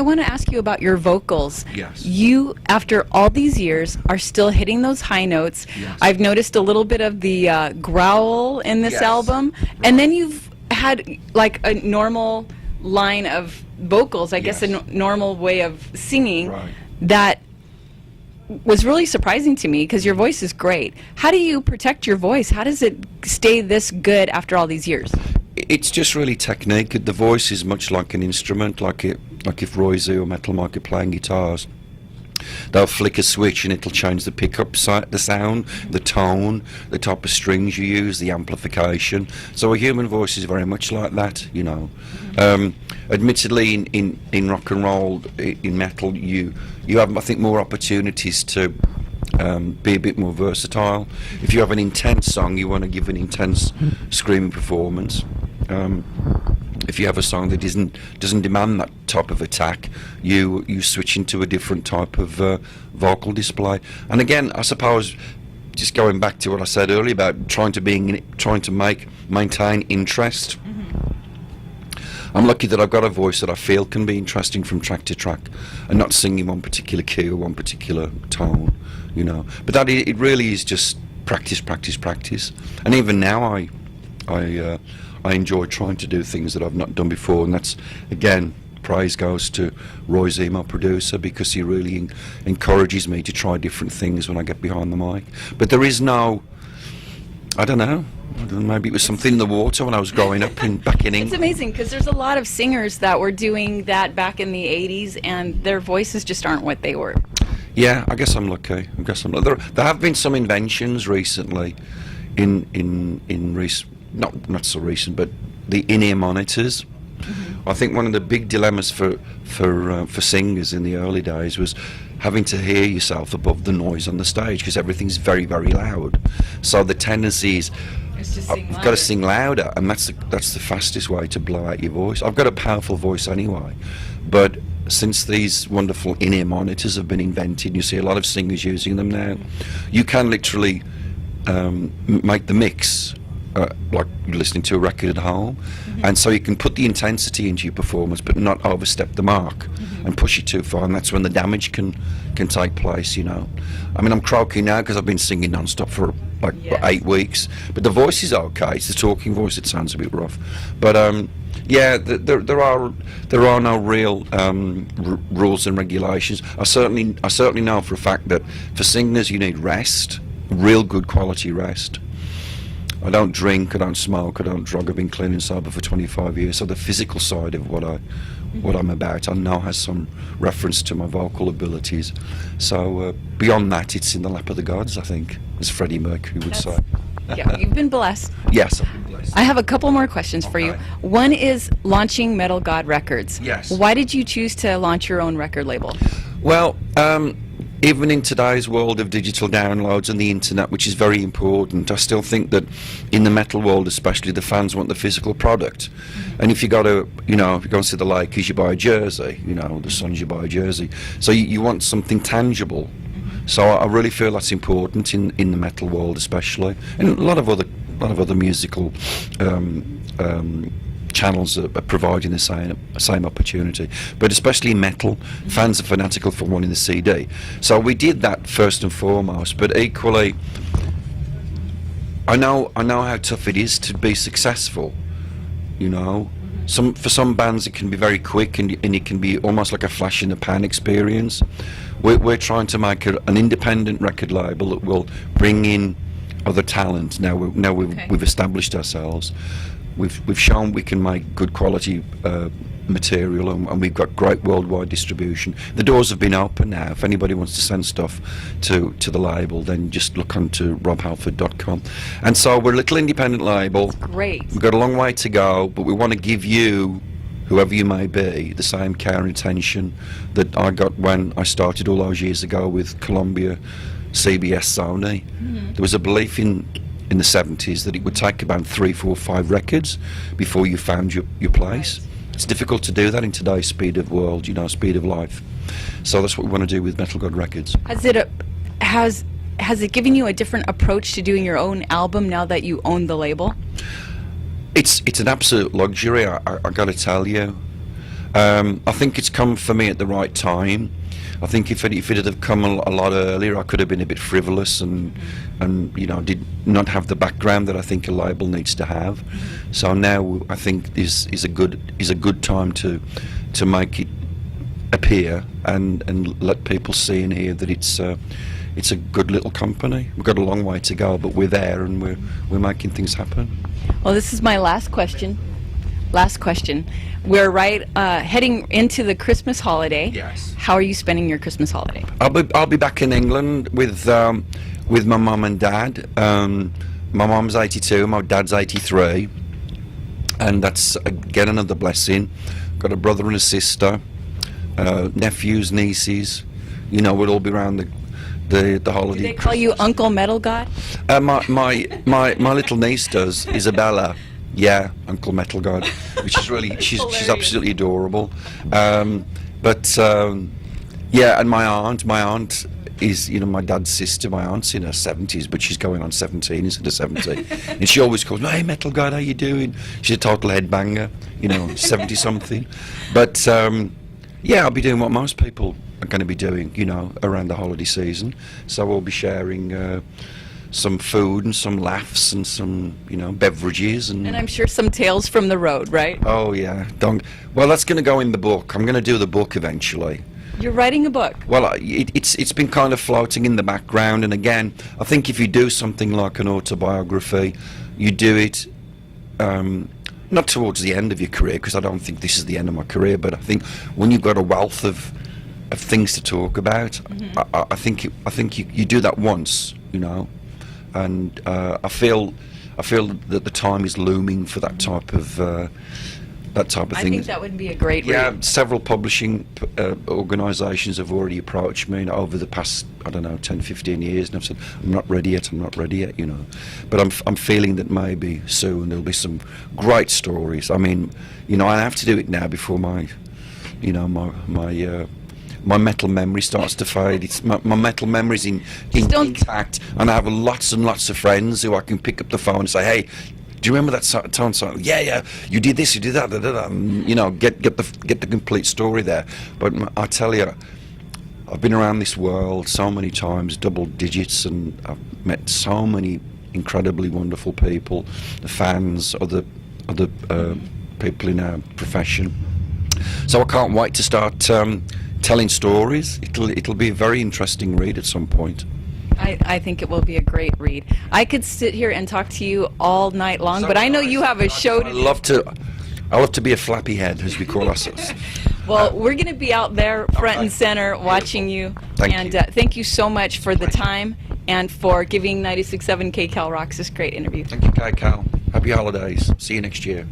want to ask you about your vocals. Yes. You, after all these years, are still hitting those high notes. Yes. I've noticed a little bit of the growl in this Yes. album. Right. And then you've had like a normal line of vocals, I guess a Yes. normal way of singing Right. that was really surprising to me because your voice is great. How do you protect your voice? How does it stay this good after all these years? It's just really technique. The voice is much like an instrument, like if Roy Z or Metal Mike are playing guitars. They'll flick a switch and it'll change the pickup, the sound, the tone, the type of strings you use, the amplification. So a human voice is very much like that, you know. Admittedly, in rock and roll, in metal, you have, I think, more opportunities to be a bit more versatile. If you have an intense song, you want to give an intense screaming performance. If you have a song that doesn't demand that type of attack, you switch into a different type of vocal display. And again, I suppose, just going back to what I said earlier about trying to maintain interest. I'm lucky that I've got a voice that I feel can be interesting from track to track, and not singing one particular key or one particular tone, you know. But that it really is just practice, practice, practice. And even now, I enjoy trying to do things that I've not done before, and that's, again, praise goes to Roy Z, my producer, because he really encourages me to try different things when I get behind the mic. But there is no, I don't know, maybe it was something in the water when I was growing up back in England. It's amazing because there's a lot of singers that were doing that back in the 80s and their voices just aren't what they were. Yeah, I guess I'm lucky. There have been some inventions recently not so recent, but the in-ear monitors. I think one of the big dilemmas for singers in the early days was having to hear yourself above the noise on the stage because everything's very, very loud. So the tendency is you've got to sing louder, and that's the fastest way to blow out your voice. I've got a powerful voice anyway, but since these wonderful in-ear monitors have been invented, you see a lot of singers using them now. You can literally make the mix like you're listening to a record at home, and so you can put the intensity into your performance but not overstep the mark and push it too far, and that's when the damage can take place, you know. I mean, I'm croaky now because I've been singing non-stop for like 8 weeks, but the voice is okay. It's the talking voice that sounds a bit rough, but yeah, there are no real rules and regulations. I certainly know for a fact that for singers you need rest, real good quality rest. I don't drink, I don't smoke, I don't drug. I've been clean and sober for 25 years. So the physical side of what I'm about, I know has some reference to my vocal abilities. So beyond that, it's in the lap of the gods, I think, as Freddie Mercury would say. Yeah, you've been blessed. Yes, I've been blessed. I have a couple more questions for you. Okay. One is launching Metal God Records. Yes. Why did you choose to launch your own record label? Well, even in today's world of digital downloads and the internet, which is very important, I still think that in the metal world especially, the fans want the physical product. And if you go to, if you go and see the Lakers, you buy a jersey, the Suns, you buy a jersey. So you want something tangible. So I really feel that's important in the metal world especially, and a lot of other musical channels are providing the same opportunity, but especially metal fans are fanatical for wanting the CD. So we did that first and foremost, but equally I know how tough it is to be successful. For some bands it can be very quick and it can be almost like a flash in the pan experience. We're trying to make an independent record label that will bring in other talent. Now we've established ourselves. We've shown we can make good quality material, and we've got great worldwide distribution. The doors have been open now. If anybody wants to send stuff to the label, then just look onto robhalford.com. And so we're a little independent label. That's great. We've got a long way to go, but we want to give you, whoever you may be, the same care and attention that I got when I started all those years ago with Columbia, CBS, Sony. There was a belief in the 70s that it would take about 3, 4, 5 records before you found your place. Right. It's difficult to do that in today's speed of world, speed of life. So that's what we want to do with Metal God Records. Has it given you a different approach to doing your own album now that you own the label? It's an absolute luxury, I got to tell you. I think it's come for me at the right time. I think if it had have come a lot earlier, I could have been a bit frivolous and did not have the background that I think a label needs to have. So now I think is a good time to make it appear and let people see and hear that it's a good little company. We've got a long way to go, but we're there and we're making things happen. Well, this is my last question. We're heading into the Christmas holiday. Yes. How are you spending your Christmas holiday? I'll be back in England with my mum and dad. My mum's 82, my dad's 83, and that's again another blessing. Got a brother and a sister, nephews, nieces. We'll all be around the holiday. Do they call you Uncle Metal God? My little niece does, Isabella. Yeah, Uncle Metal God, which is really she's absolutely adorable. Yeah, and my aunt is my dad's sister. My aunt's in her 70s, but she's going on 17 instead of 70, and she always calls me, "Hey, Metal God, how you doing?" She's a total headbanger, 70 something. But yeah, I'll be doing what most people are going to be doing, around the holiday season. So we'll be sharing some food and some laughs and some, beverages. And I'm sure some tales from the road, right? Oh, yeah. Well, that's going to go in the book. I'm going to do the book eventually. You're writing a book? Well, it's been kind of floating in the background. And again, I think if you do something like an autobiography, you do it not towards the end of your career, because I don't think this is the end of my career, but I think when you've got a wealth of things to talk about, I think you do that once, and I feel that the time is looming for that type of thing. I think that would be a great read. Yeah, several publishing organisations have already approached me over the past, 10, 15 years, and I've said, I'm not ready yet, But I'm feeling that maybe soon there'll be some great stories. I mean, I have to do it now before my metal memory starts to fade. It's my metal memory's intact, and I have lots and lots of friends who I can pick up the phone and say, "Hey, do you remember that song? Yeah, you did this, you did that, and, get the complete story there." But I tell you, I've been around this world so many times, double digits, and I've met so many incredibly wonderful people, the fans, other people in our profession. So I can't wait to start telling stories. It'll be a very interesting read at some point. I think it will be a great read. I could sit here and talk to you all night long, but I know you have a show to do. I love to be a flappy head, as we call ourselves. Well, we're going to be out there front and center watching you. Thank you. Thank you so much for the time and for giving 96.7 KCAL Rocks this great interview. Thank you, KCAL. Happy holidays. See you next year.